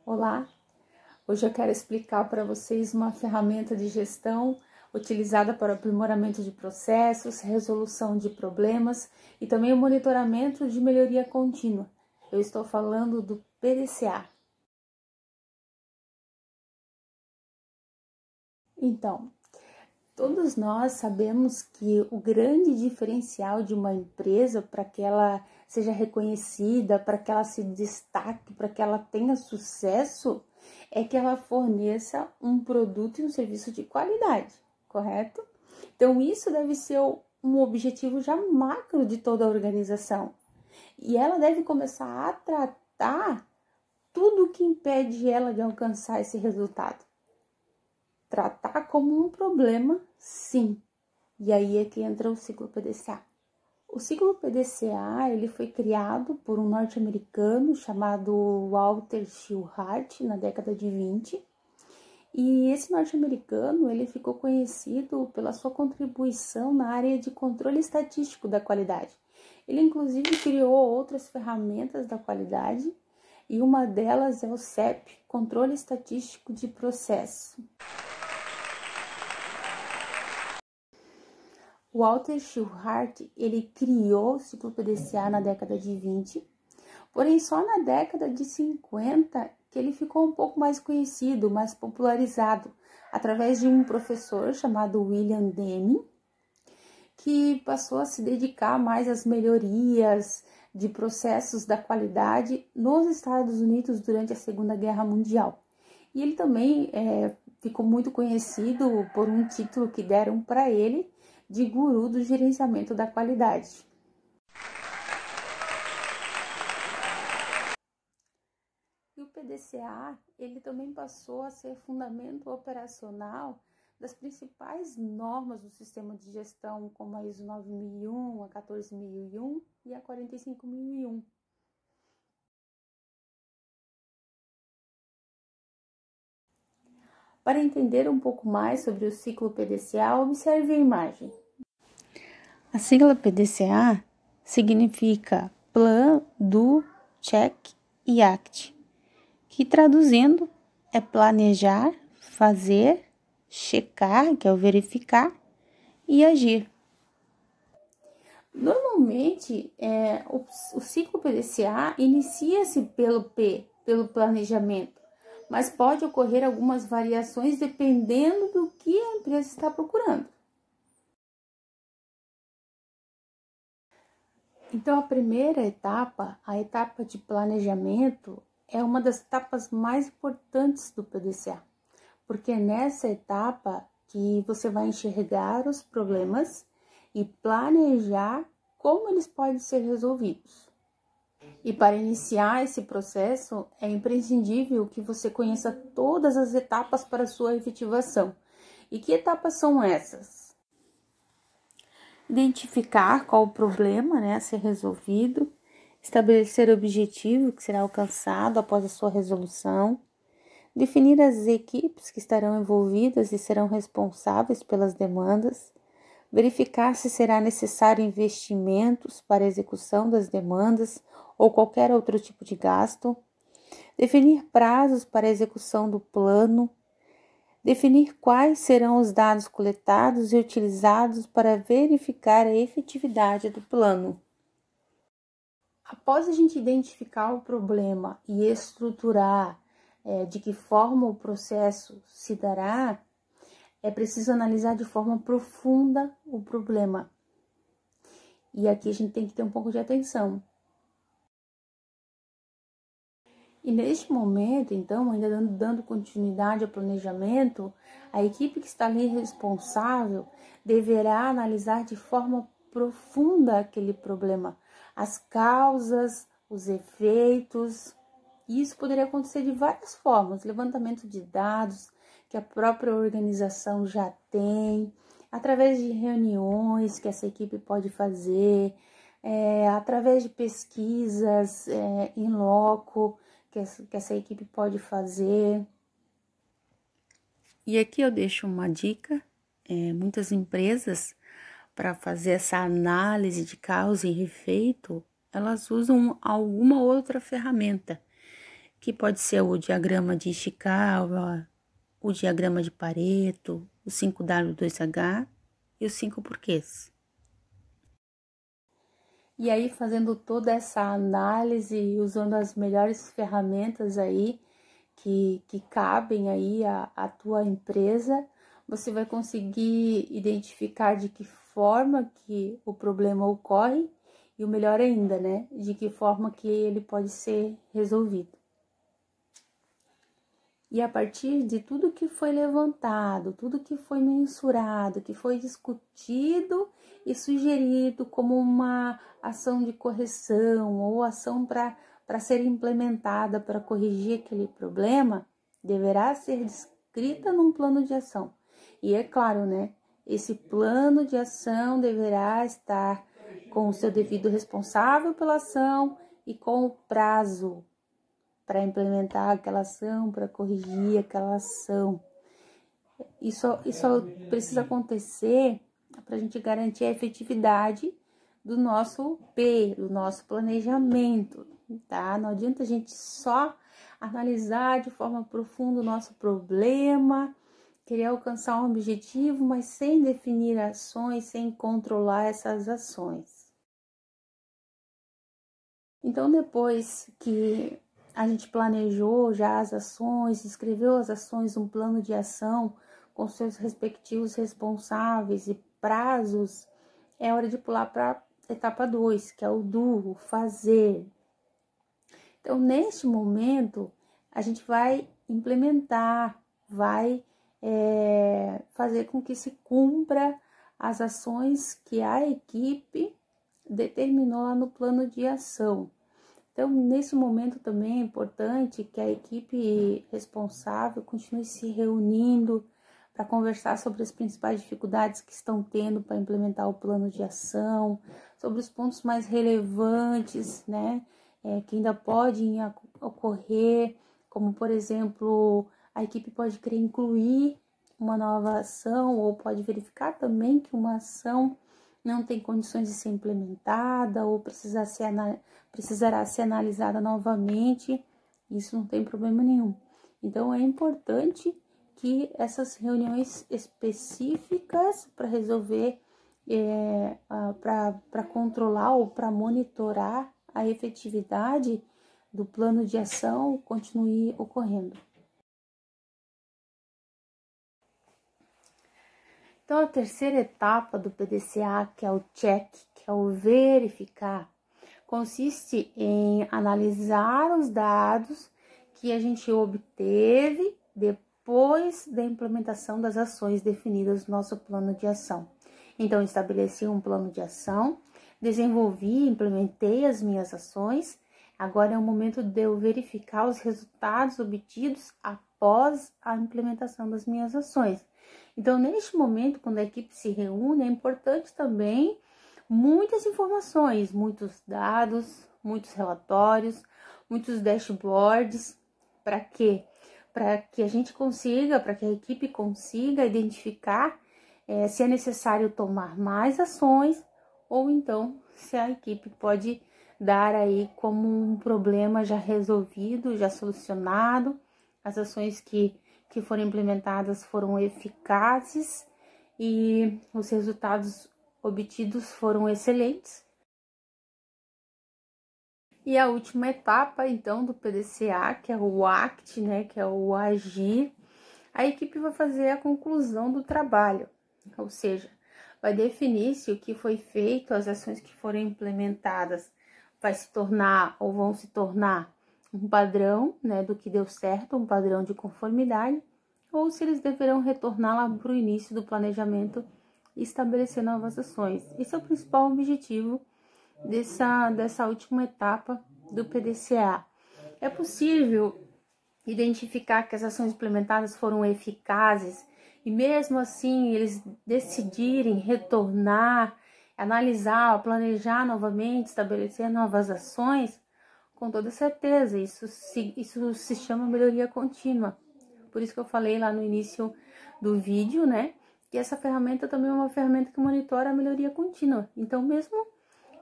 Olá, hoje eu quero explicar para vocês uma ferramenta de gestão utilizada para o aprimoramento de processos, resolução de problemas e também o monitoramento de melhoria contínua. Eu estou falando do PDCA. Então, todos nós sabemos que o grande diferencial de uma empresa para que ela seja reconhecida, para que ela se destaque, para que ela tenha sucesso, é que ela forneça um produto e um serviço de qualidade, correto? Então, isso deve ser um objetivo já macro de toda a organização. E ela deve começar a tratar tudo o que impede ela de alcançar esse resultado. Tratar como um problema, sim. E aí é que entra o ciclo PDCA. O ciclo PDCA, ele foi criado por um norte-americano chamado Walter Shillhart na década de 20. E esse norte-americano, ele ficou conhecido pela sua contribuição na área de controle estatístico da qualidade. Ele inclusive criou outras ferramentas da qualidade e uma delas é o CEP, Controle Estatístico de Processo. O Walter Shillhart, ele criou o ciclo PDCA na década de 20, porém só na década de 50 que ele ficou um pouco mais conhecido, mais popularizado, através de um professor chamado William Deming, que passou a se dedicar mais às melhorias de processos da qualidade nos Estados Unidos durante a Segunda Guerra Mundial. E ele também ficou muito conhecido por um título que deram para ele, de guru do gerenciamento da qualidade. E o PDCA, ele também passou a ser fundamento operacional das principais normas do sistema de gestão, como a ISO 9001, a 14001 e a 45001. Para entender um pouco mais sobre o ciclo PDCA, observe a imagem. A sigla PDCA significa Plan, Do, Check e Act, que traduzindo é planejar, fazer, checar, que é o verificar, e agir. Normalmente, o ciclo PDCA inicia-se pelo P, pelo planejamento, mas pode ocorrer algumas variações dependendo do que a empresa está procurando. Então, a primeira etapa, a etapa de planejamento, é uma das etapas mais importantes do PDCA, porque é nessa etapa que você vai enxergar os problemas e planejar como eles podem ser resolvidos. E para iniciar esse processo, é imprescindível que você conheça todas as etapas para sua efetivação. E que etapas são essas? Identificar qual o problema, a ser resolvido, estabelecer o objetivo que será alcançado após a sua resolução, definir as equipes que estarão envolvidas e serão responsáveis pelas demandas, verificar se será necessário investimentos para a execução das demandas ou qualquer outro tipo de gasto, definir prazos para a execução do plano, definir quais serão os dados coletados e utilizados para verificar a efetividade do plano. Após a gente identificar o problema e estruturar de que forma o processo se dará, é preciso analisar de forma profunda o problema. E aqui a gente tem que ter um pouco de atenção. E neste momento, então, ainda dando continuidade ao planejamento, a equipe que está ali responsável deverá analisar de forma profunda aquele problema, as causas, os efeitos. E isso poderia acontecer de várias formas: levantamento de dados que a própria organização já tem, através de reuniões que essa equipe pode fazer, através de pesquisas in loco, que essa equipe pode fazer. E aqui eu deixo uma dica: muitas empresas, para fazer essa análise de causa e efeito, elas usam alguma outra ferramenta. que pode ser o diagrama de Ishikawa, o diagrama de Pareto, o 5W2H e os 5 porquês. E aí, fazendo toda essa análise, usando as melhores ferramentas aí que cabem aí à tua empresa, você vai conseguir identificar de que forma que o problema ocorre e o melhor ainda, né, de que forma que ele pode ser resolvido. E a partir de tudo que foi levantado, tudo que foi mensurado, que foi discutido e sugerido como uma ação de correção ou ação para ser implementada para corrigir aquele problema, deverá ser descrita num plano de ação. E é claro, né? Esse plano de ação deverá estar com o seu devido responsável pela ação e com o prazo para implementar aquela ação, para corrigir aquela ação. Isso precisa acontecer para a gente garantir a efetividade do nosso do nosso planejamento, tá? Não adianta a gente só analisar de forma profunda o nosso problema, querer alcançar um objetivo, mas sem definir ações, sem controlar essas ações. Então, depois que a gente planejou já as ações, escreveu as ações, um plano de ação com seus respectivos responsáveis e prazos, é hora de pular para a etapa 2, que é o do, o fazer. Então, neste momento, a gente vai implementar, vai fazer com que se cumpra as ações que a equipe determinou lá no plano de ação. Então, nesse momento também é importante que a equipe responsável continue se reunindo para conversar sobre as principais dificuldades que estão tendo para implementar o plano de ação, sobre os pontos mais relevantes, né, que ainda podem ocorrer, como, por exemplo, a equipe pode querer incluir uma nova ação ou pode verificar também que uma ação não tem condições de ser implementada ou precisará ser analisada novamente. Isso não tem problema nenhum. Então, é importante que essas reuniões específicas para resolver, para controlar ou para monitorar a efetividade do plano de ação continue ocorrendo. Então, a terceira etapa do PDCA, que é o check, que é o verificar, consiste em analisar os dados que a gente obteve depois da implementação das ações definidas no nosso plano de ação. Então, estabeleci um plano de ação, desenvolvi e implementei as minhas ações. Agora é o momento de eu verificar os resultados obtidos após a implementação das minhas ações. Então, neste momento, quando a equipe se reúne, é importante também muitas informações, muitos dados, muitos relatórios, muitos dashboards. Para quê? Para que a gente consiga, para que a equipe consiga identificar se é necessário tomar mais ações ou então se a equipe pode dar aí como um problema já resolvido, já solucionado, as ações que foram implementadas foram eficazes e os resultados obtidos foram excelentes. E a última etapa, então, do PDCA, que é o ACT, né, que é o agir, a equipe vai fazer a conclusão do trabalho, ou seja, vai definir se o que foi feito, as ações que foram implementadas, vai se tornar ou vão se tornar um padrão, né, do que deu certo, um padrão de conformidade, ou se eles deverão retornar lá para o início do planejamento e estabelecer novas ações. Esse é o principal objetivo dessa última etapa do PDCA. É possível identificar que as ações implementadas foram eficazes e mesmo assim eles decidirem retornar, analisar, planejar novamente, estabelecer novas ações, com toda certeza, isso se chama melhoria contínua. Por isso que eu falei lá no início do vídeo, né, que essa ferramenta também é uma ferramenta que monitora a melhoria contínua. Então, mesmo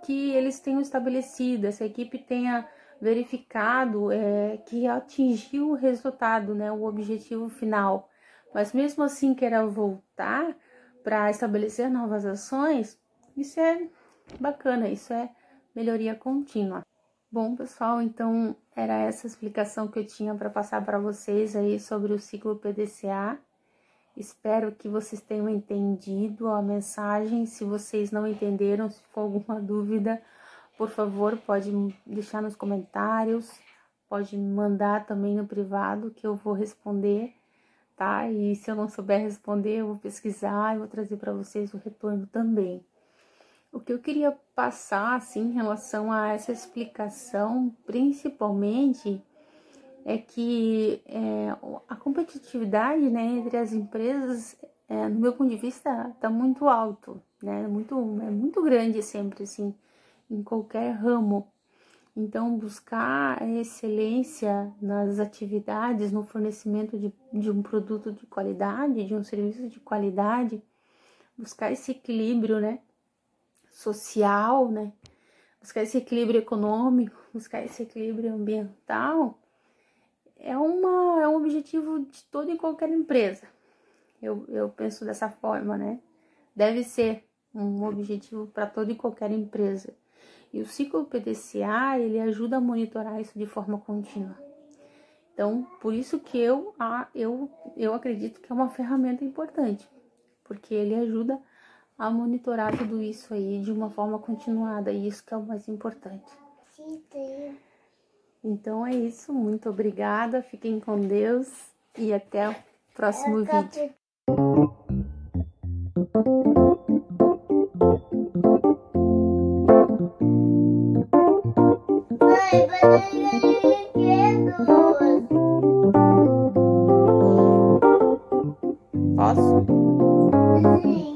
que eles tenham estabelecido, essa equipe tenha verificado que atingiu o resultado, né, o objetivo final. Mas mesmo assim queira voltar para estabelecer novas ações, isso é bacana, isso é melhoria contínua. Bom, pessoal, então era essa explicação que eu tinha para passar para vocês aí sobre o ciclo PDCA. Espero que vocês tenham entendido a mensagem. Se vocês não entenderam, se for alguma dúvida, por favor, pode deixar nos comentários, pode mandar também no privado que eu vou responder, tá? E se eu não souber responder, eu vou pesquisar e vou trazer para vocês o retorno também. O que eu queria passar, assim, em relação a essa explicação, principalmente, é que a competitividade, né, entre as empresas, no meu ponto de vista, está muito alto, né, é muito grande sempre, assim, em qualquer ramo. Então, buscar a excelência nas atividades, no fornecimento de um produto de qualidade, de um serviço de qualidade, buscar esse equilíbrio, né, social, né, buscar esse equilíbrio econômico, buscar esse equilíbrio ambiental, é um objetivo de toda e qualquer empresa. Eu penso dessa forma, né? Deve ser um objetivo para toda e qualquer empresa. E o ciclo PDCA, ele ajuda a monitorar isso de forma contínua. Então, por isso que eu acredito que é uma ferramenta importante, porque ele ajuda a monitorar tudo isso aí de uma forma continuada, e isso que é o mais importante. Então é isso, muito obrigada, fiquem com Deus e até o próximo vídeo. Posso? Sim.